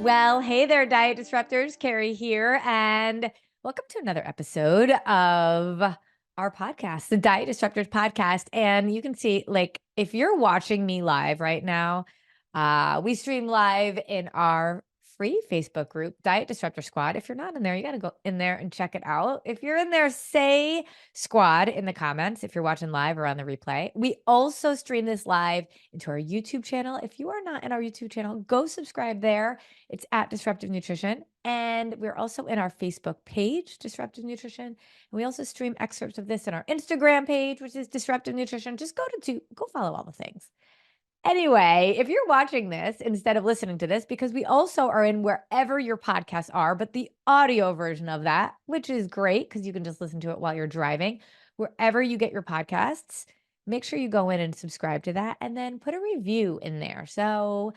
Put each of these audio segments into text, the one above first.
Well, hey there, Diet Disruptors. Carrie here, and welcome to another episode of our podcast, the Diet Disruptors podcast. And you can see, if you're watching me live right now, we stream live in our free Facebook group, Diet Disruptor Squad. If you're not in there, you got to go in there and check it out. If you're in there, say squad in the comments if you're watching live or on the replay. We also stream this live into our YouTube channel. If you are not in our YouTube channel, go subscribe there. It's at Disruptive Nutrition. And we're also in our Facebook page, Disruptive Nutrition. And we also stream excerpts of this in our Instagram page, which is Disruptive Nutrition. Just go follow all the things. Anyway, if you're watching this instead of listening to this, because we also are in wherever your podcasts are, but the audio version of that, which is great because you can just listen to it while you're driving, wherever you get your podcasts, make sure you go in and subscribe to that and then put a review in there so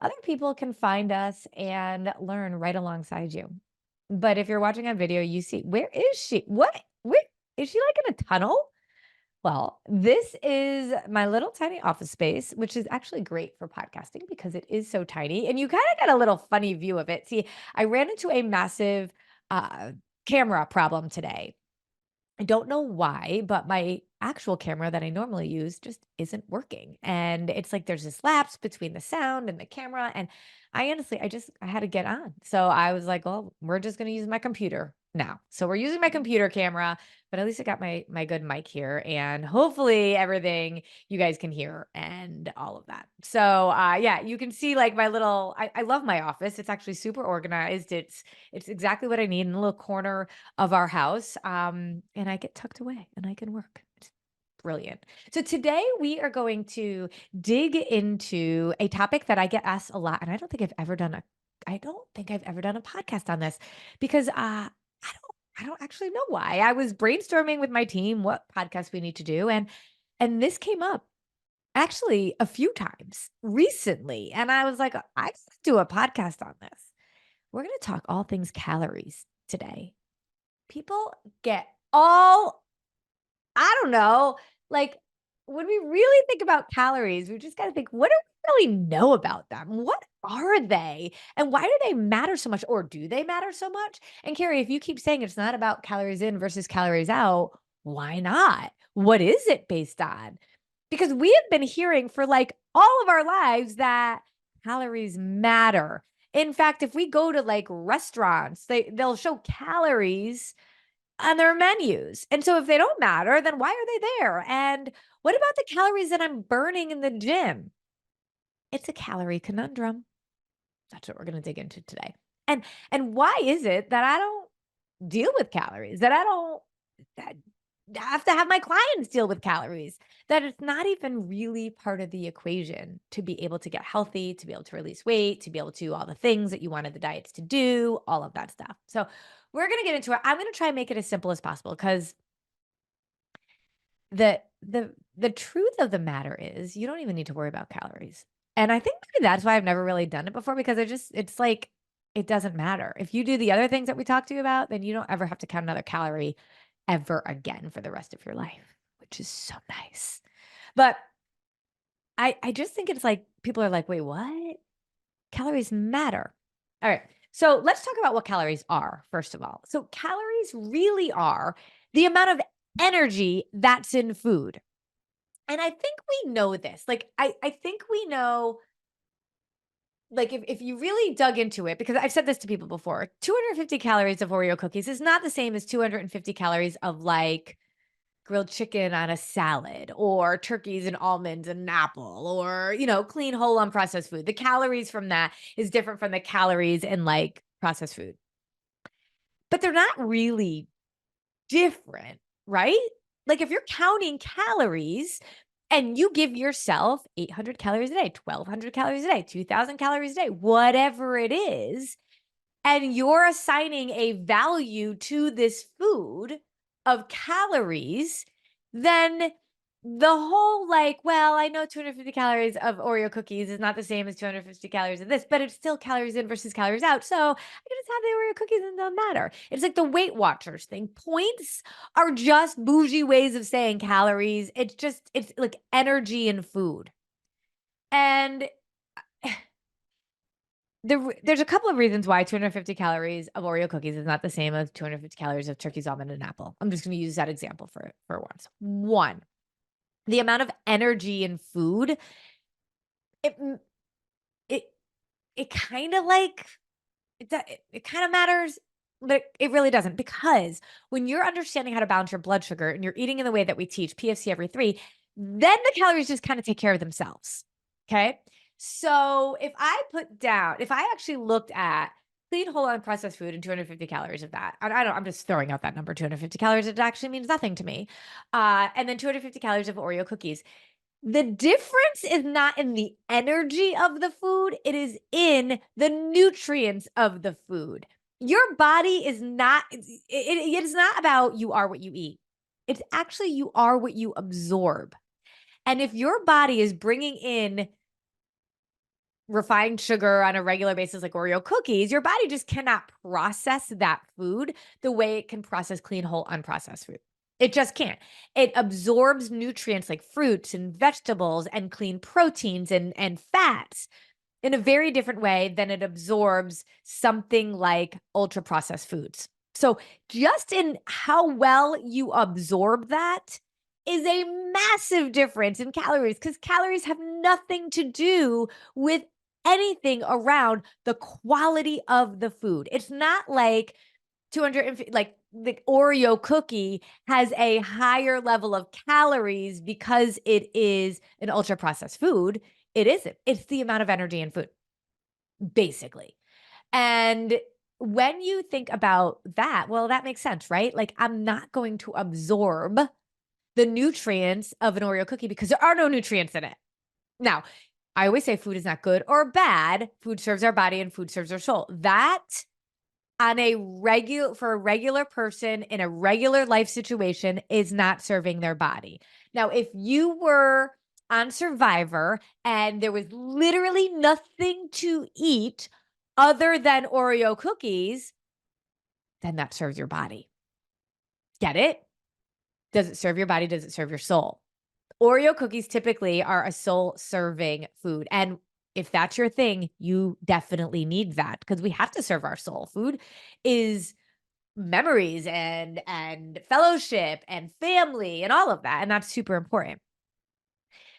other people can find us and learn right alongside you. But if you're watching on video, you see, where is she? Where is she, like in a tunnel? Well, this is my little tiny office space, which is actually great for podcasting because it is so tiny and you kind of get a little funny view of it. See, I ran into a massive camera problem today. I don't know why, but my actual camera that I normally use just isn't working. And it's like there's this lapse between the sound and the camera. And I honestly, I had to get on. So I was like, well, we're just going to use my computer now. So we're using my computer camera, but at least I got my good mic here and hopefully everything you guys can hear and all of that. So yeah, you can see like my little, I love my office. It's actually super organized. It's exactly what I need in a little corner of our house. And I get tucked away and I can work. It's brilliant. So today we are going to dig into a topic that I get asked a lot. And I don't think I've ever done a podcast on this because I don't actually know why. I was brainstorming with my team what podcast we need to do. And this came up actually a few times recently. And I was like, I could do a podcast on this. We're going to talk all things calories today. People get all, I don't know, like when we really think about calories, we just got to think, what do we really know about them? What are they? And why do they matter so much? Or do they matter so much? And Carrie, if you keep saying it's not about calories in versus calories out, why not? What is it based on? Because we have been hearing for like all of our lives that calories matter. In fact, if we go to like restaurants, they'll show calories on their menus. And so if they don't matter, then why are they there? And what about the calories that I'm burning in the gym? It's a calorie conundrum. That's what we're going to dig into today. And why is it that I don't deal with calories, that I don't that have to have my clients deal with calories, that it's not even really part of the equation to be able to get healthy, to be able to release weight, to be able to do all the things that you wanted the diets to do, all of that stuff. So we're going to get into it. I'm going to try and make it as simple as possible because the truth of the matter is you don't even need to worry about calories. And I think maybe that's why I've never really done it before because it's like it doesn't matter. If you do the other things that we talked to you about, then you don't ever have to count another calorie ever again for the rest of your life, which is so nice. But I just think it's like people are like, "Wait, what? Calories matter." All right. So let's talk about what calories are, first of all. So calories really are the amount of energy that's in food. And I think we know this. Like, I think we know, like, if you really dug into it, because I've said this to people before, 250 calories of Oreo cookies is not the same as 250 calories of like grilled chicken on a salad or turkeys and almonds and an apple or, clean whole unprocessed food. The calories from that is different from the calories in like processed food. But they're not really different, right? Like if you're counting calories and you give yourself 800 calories a day, 1200 calories a day, 2000 calories a day, whatever it is, and you're assigning a value to this food of calories, then the whole like, well, I know 250 calories of Oreo cookies is not the same as 250 calories of this, but it's still calories in versus calories out. So I can just have the Oreo cookies and it doesn't matter. It's like the Weight Watchers thing. Points are just bougie ways of saying calories. It's like energy and food. And there's a couple of reasons why 250 calories of Oreo cookies is not the same as 250 calories of turkey's almond and apple. I'm just going to use that example for once. One, the amount of energy in food, it it it kind of like it kind of matters, but it really doesn't, because when you're understanding how to balance your blood sugar and you're eating in the way that we teach PFC every 3, then the calories just kind of take care of themselves. Okay. So if I actually looked at clean whole unprocessed food and 250 calories of that, I'm just throwing out that number, 250 calories, it actually means nothing to me. And then 250 calories of Oreo cookies. The difference is not in the energy of the food, it is in the nutrients of the food. Your body is not, it is not about you are what you eat. It's actually you are what you absorb. And if your body is bringing in refined sugar on a regular basis, like Oreo cookies, your body just cannot process that food the way it can process clean, whole, unprocessed food. It just can't. It absorbs nutrients like fruits and vegetables and clean proteins and fats in a very different way than it absorbs something like ultra processed foods. So, just in how well you absorb that is a massive difference in calories, because calories have nothing to do with anything around the quality of the food. It's not like 250, like the Oreo cookie has a higher level of calories because it is an ultra processed food. It isn't. It's the amount of energy in food, basically. And when you think about that, well, that makes sense, right? Like, I'm not going to absorb the nutrients of an Oreo cookie because there are no nutrients in it. Now, I always say food is not good or bad. Food serves our body and food serves our soul. That on for a regular person in a regular life situation is not serving their body. Now, if you were on Survivor and there was literally nothing to eat other than Oreo cookies, then that serves your body. Get it? Does it serve your body? Does it serve your soul? Oreo cookies typically are a soul serving food. And if that's your thing, you definitely need that, because we have to serve our soul. Food is memories and fellowship and family and all of that. And that's super important.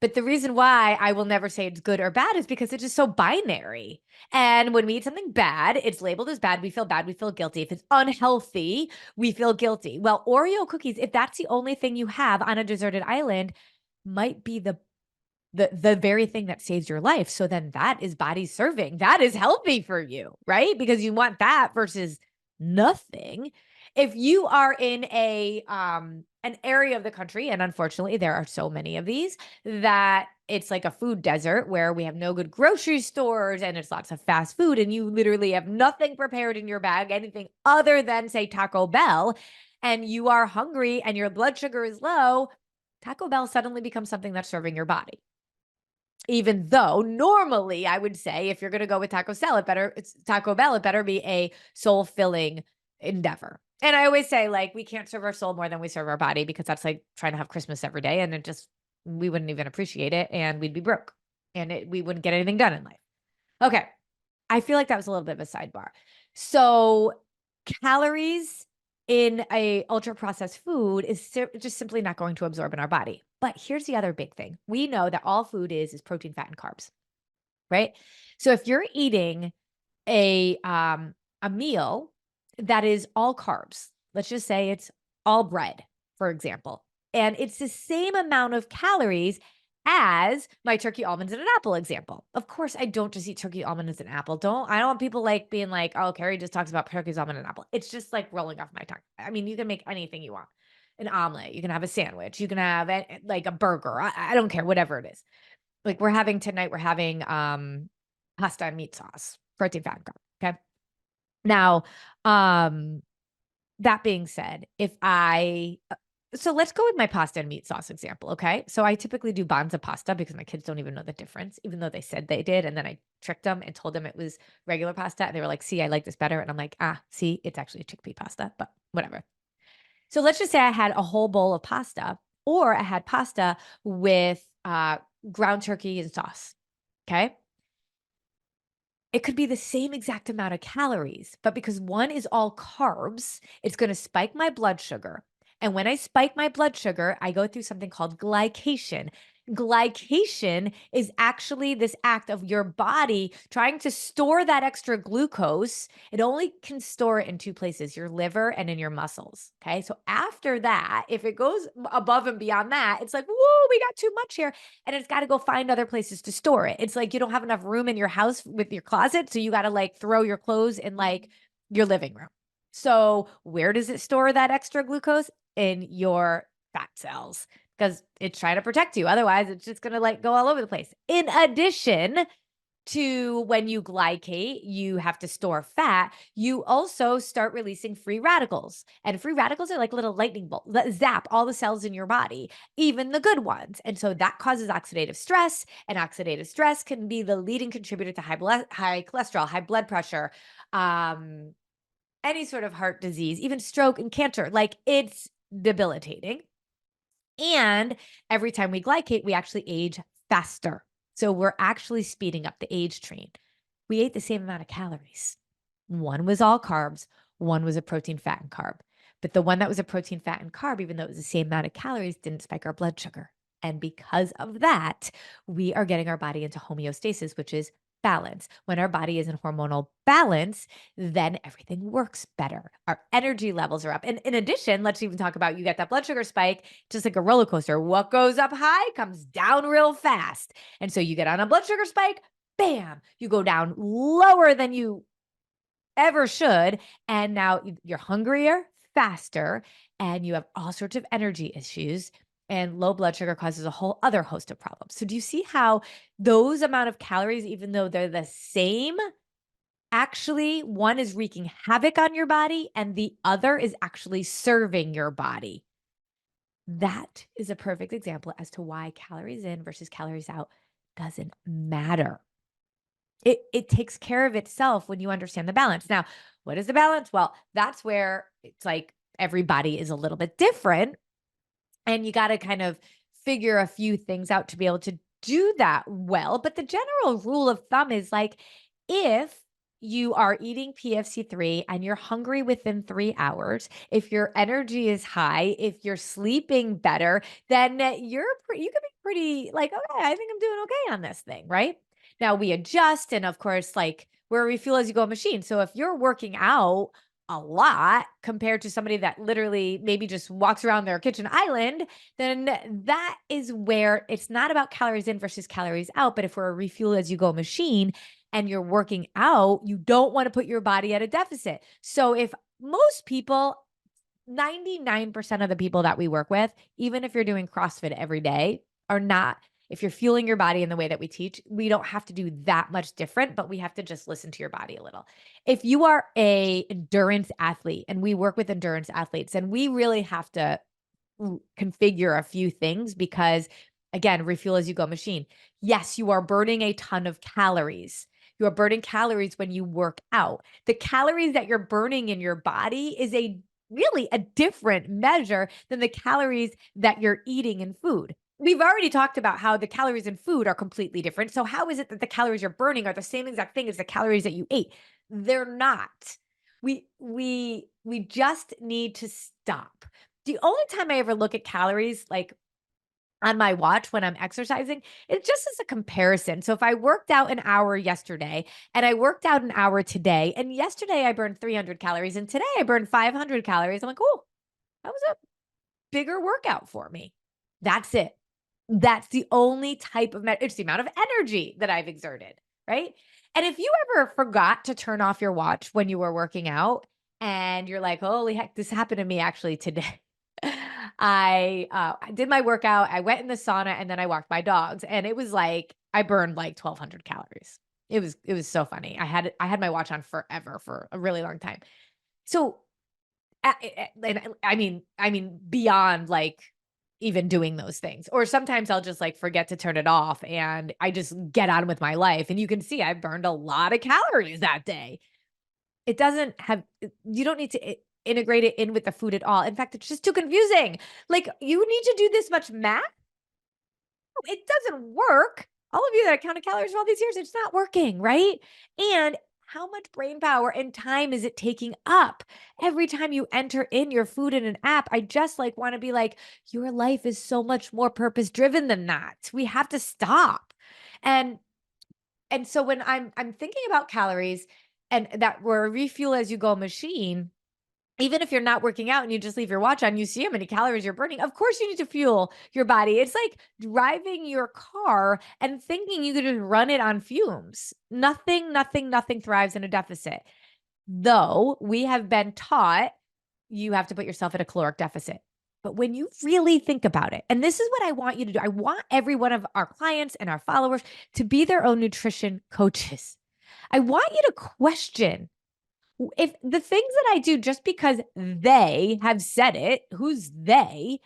But the reason why I will never say it's good or bad is because it's just so binary. And when we eat something bad, it's labeled as bad. We feel guilty. If it's unhealthy, we feel guilty. Well, Oreo cookies, if that's the only thing you have on a deserted island, might be the very thing that saves your life. So then that is body serving. That is healthy for you, right? Because you want that versus nothing. If you are in an area of the country, and unfortunately there are so many of these, that it's like a food desert where we have no good grocery stores and it's lots of fast food and you literally have nothing prepared in your bag, anything other than, say, Taco Bell, and you are hungry and your blood sugar is low, Taco Bell suddenly becomes something that's serving your body. Even though normally I would say, if you're going to go with it's Taco Bell, it better be a soul filling endeavor. And I always say, like, we can't serve our soul more than we serve our body, because that's like trying to have Christmas every day. And we wouldn't even appreciate it and we'd be broke and we wouldn't get anything done in life. Okay. I feel like that was a little bit of a sidebar. So calories in a ultra processed food is just simply not going to absorb in our body. But here's the other big thing. We know that all food is protein, fat, and carbs, right? So if you're eating a meal that is all carbs, let's just say it's all bread, for example, and it's the same amount of calories as my turkey, almonds, and an apple example. Of course, I don't just eat turkey, almonds, and apple. I don't want people like being like, oh, Carrie just talks about turkeys, almond, and apple. It's just like rolling off my tongue. I mean, you can make anything you want. An omelet, you can have a sandwich, you can have like a burger. I don't care, whatever it is. Like we're having pasta and meat sauce, protein, fat, and carb. Okay. Now, that being said, so let's go with my pasta and meat sauce example, okay? So I typically do Banza pasta because my kids don't even know the difference, even though they said they did. And then I tricked them and told them it was regular pasta. And they were like, see, I like this better. And I'm like, see, it's actually chickpea pasta, but whatever. So let's just say I had a whole bowl of pasta, or I had pasta with ground turkey and sauce, okay? It could be the same exact amount of calories, but because one is all carbs, it's going to spike my blood sugar. And when I spike my blood sugar, I go through something called glycation. Glycation is actually this act of your body trying to store that extra glucose. It only can store it in two places, your liver and in your muscles. Okay. So after that, if it goes above and beyond that, it's like, whoa, we got too much here. And it's got to go find other places to store it. It's like you don't have enough room in your house with your closet. So you got to like throw your clothes in like your living room. So where does it store that extra glucose? In your fat cells because it's trying to protect you. Otherwise, it's just going to like go all over the place. In addition to when you glycate, you have to store fat. You also start releasing free radicals. And free radicals are like little lightning bolts that zap all the cells in your body, even the good ones. And so that causes oxidative stress. And oxidative stress can be the leading contributor to high cholesterol, high blood pressure, any sort of heart disease, even stroke and cancer. Like it's debilitating. And every time we glycate, we actually age faster. So we're actually speeding up the age train. We ate the same amount of calories. One was all carbs, one was a protein, fat, and carb. But the one that was a protein, fat, and carb, even though it was the same amount of calories, didn't spike our blood sugar. And because of that, we are getting our body into homeostasis, which is balance. When our body is in hormonal balance, then everything works better. Our energy levels are up. And in addition, let's even talk about you get that blood sugar spike, just like a roller coaster. What goes up high comes down real fast. And so you get on a blood sugar spike, bam, you go down lower than you ever should. And now you're hungrier, faster, and you have all sorts of energy issues. And low blood sugar causes a whole other host of problems. So do you see how those amount of calories, even though they're the same, actually one is wreaking havoc on your body and the other is actually serving your body? That is a perfect example as to why calories in versus calories out doesn't matter. It takes care of itself when you understand the balance. Now, what is the balance? Well, that's where it's like everybody is a little bit different. And you got to kind of figure a few things out to be able to do that well. But the general rule of thumb is like if you are eating PFC3 and you're hungry within 3 hours, if your energy is high, if you're sleeping better, then you can be pretty like, okay, I think I'm doing okay on this thing, right? Now we adjust. And of course, like we're a refuel as you go machine. So if you're working out a lot compared to somebody that literally maybe just walks around their kitchen island, then that is where it's not about calories in versus calories out. But if we're a refuel as you go machine and you're working out, you don't want to put your body at a deficit. So if most people, 99% of the people that we work with, even if you're doing CrossFit every day, are not, if you're fueling your body in the way that we teach, we don't have to do that much different, but we have to just listen to your body a little. If you are a endurance athlete, and we work with endurance athletes, and we really have to configure a few things because again, refuel as you go machine. Yes, you are burning a ton of calories. You are burning calories when you work out. The calories that you're burning in your body is really a different measure than the calories that you're eating in food. We've already talked about how the calories in food are completely different. So how is it that the calories you're burning are the same exact thing as the calories that you ate? They're not. We just need to stop. The only time I ever look at calories like on my watch when I'm exercising, it's just as a comparison. So if I worked out an hour yesterday and I worked out an hour today, and yesterday I burned 300 calories and today I burned 500 calories, I'm like, oh, that was a bigger workout for me. That's it. That's the only type of, it's the amount of energy that I've exerted, right? And if you ever forgot to turn off your watch when you were working out and you're like, holy heck, this happened to me actually today. I did my workout, I went in the sauna, and then I walked my dogs, and it was like I burned like 1,200 calories. It was so funny. I had my watch on forever for a really long time. So, and I mean beyond like even doing those things. Or sometimes I'll just like forget to turn it off and I just get on with my life. And you can see I burned a lot of calories that day. It doesn't have, you don't need to integrate it in with the food at all. In fact, it's just too confusing. Like, you need to do this much math? It doesn't work. all of you that have counted calories for all these years, it's not working, right? And how much brain power and time is it taking up every time you enter in your food in an app? I just like want to be like, your life is so much more purpose driven than that. We have to stop. And so when I'm thinking about calories and that we're a refuel as you go machine, even if you're not working out and you just leave your watch on, you see how many calories you're burning. Of course, you need to fuel your body. It's like driving your car and thinking you could just run it on fumes. Nothing thrives in a deficit. Though we have been taught you have to put yourself at a caloric deficit. But when you really think about it, and this is what I want you to do, I want every one of our clients and our followers to be their own nutrition coaches. I want you to question if the things that I do just because they have said it, who's they,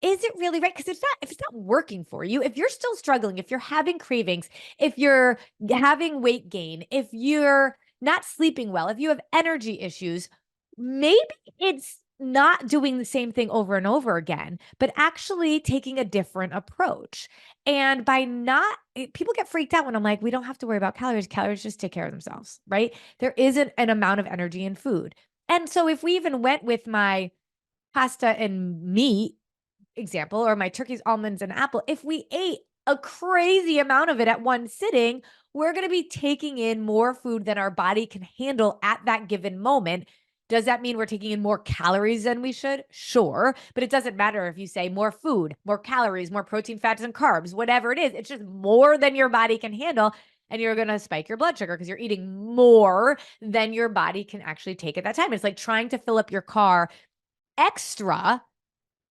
is it really right? Because if it's not working for you, if you're still struggling, if you're having cravings, if you're having weight gain, if you're not sleeping well, if you have energy issues, maybe it's not doing the same thing over and over again, but actually taking a different approach. And by not, people get freaked out when I'm like, we don't have to worry about calories. Calories just take care of themselves, right? There isn't an amount of energy in food. And so if we even went with my pasta and meat example, or my turkeys, almonds, and apple, if we ate a crazy amount of it at one sitting, we're going to be taking in more food than our body can handle at that given moment. Does that mean we're taking in more calories than we should? Sure. But it doesn't matter if you say more food, more calories, more protein, fats, and carbs, whatever it is. It's just more than your body can handle. And you're going to spike your blood sugar because you're eating more than your body can actually take at that time. It's like trying to fill up your car extra.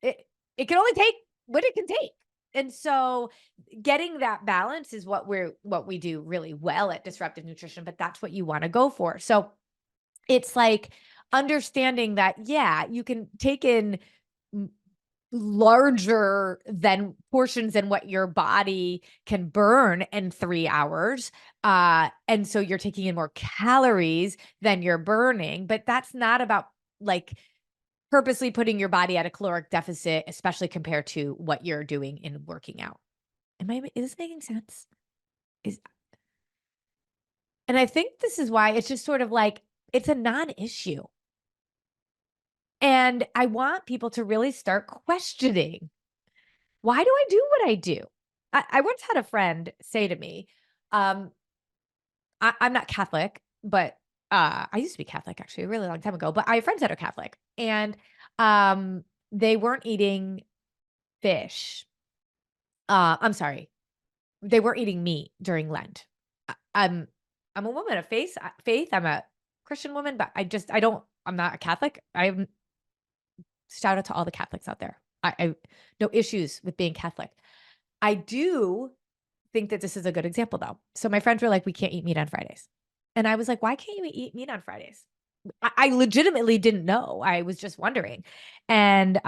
It can only take what it can take. And so getting that balance is what we do really well at Disruptive Nutrition, but that's what you want to go for. So it's like understanding that, yeah, you can take in larger than portions than what your body can burn in 3 hours. And so you're taking in more calories than you're burning, but that's not about like purposely putting your body at a caloric deficit, especially compared to what you're doing in working out. Is this making sense? And I think this is why it's just sort of like, it's a non-issue. And I want people to really start questioning, why do I do what I do? I once had a friend say to me, I'm not Catholic, but I used to be Catholic actually a really long time ago, but I have friends that are Catholic, and they weren't eating fish. I'm sorry, they weren't eating meat during Lent. I'm a woman of faith. I'm a Christian woman, but I'm not a Catholic. Shout out to all the Catholics out there. I no issues with being Catholic. I do think that this is a good example though. So my friends were like, we can't eat meat on Fridays. And I was like, why can't you eat meat on Fridays? I legitimately didn't know. I was just wondering. And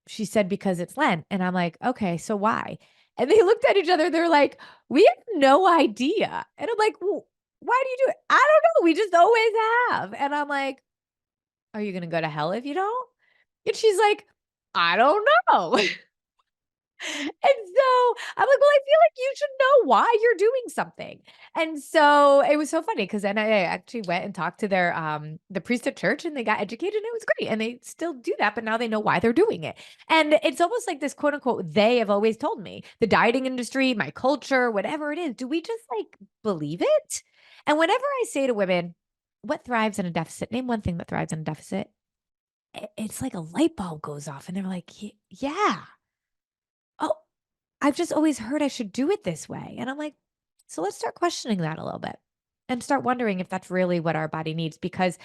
she said, because it's Lent. And I'm like, okay, so why? And they looked at each other. They're like, we have no idea. And I'm like, well, why do you do it? I don't know. We just always have. And I'm like, are you going to go to hell if you don't? And she's like, I don't know. And so I'm like, well, I feel like you should know why you're doing something. And so it was so funny because then I actually went and talked to the priest at church, and they got educated, and it was great. And they still do that, but now they know why they're doing it. And it's almost like this quote unquote, they have always told me, the dieting industry, my culture, whatever it is, do we just like believe it? And whenever I say to women, what thrives in a deficit? Name one thing that thrives in a deficit. It's like a light bulb goes off and they're like, yeah. Oh, I've just always heard I should do it this way. And I'm like, so let's start questioning that a little bit and start wondering if that's really what our body needs. Because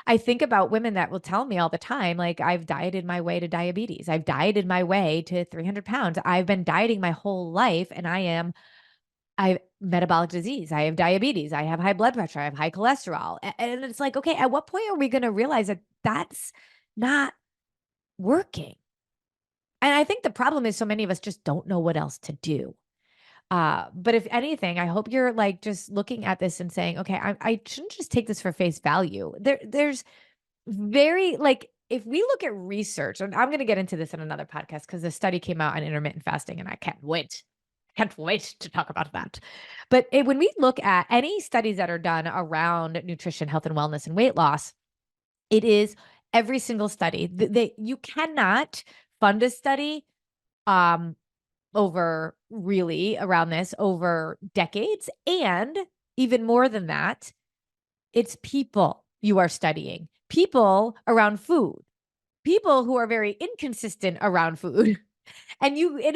I think about women that will tell me all the time, like, I've dieted my way to diabetes. I've dieted my way to 300 pounds. I've been dieting my whole life, and I have metabolic disease. I have diabetes. I have high blood pressure. I have high cholesterol. And it's like, okay, at what point are we going to realize that that's not working? And I think the problem is so many of us just don't know what else to do. But if anything, I hope you're like just looking at this and saying, okay, I shouldn't just take this for face value. There's very like, if we look at research, and I'm going to get into this in another podcast because the study came out on intermittent fasting and I can't wait. can't wait to talk about that. But when we look at any studies that are done around nutrition, health and wellness and weight loss, it is every single study. You cannot fund a study over really around this over decades. And even more than that, it's people you are studying, people around food, people who are very inconsistent around food. And it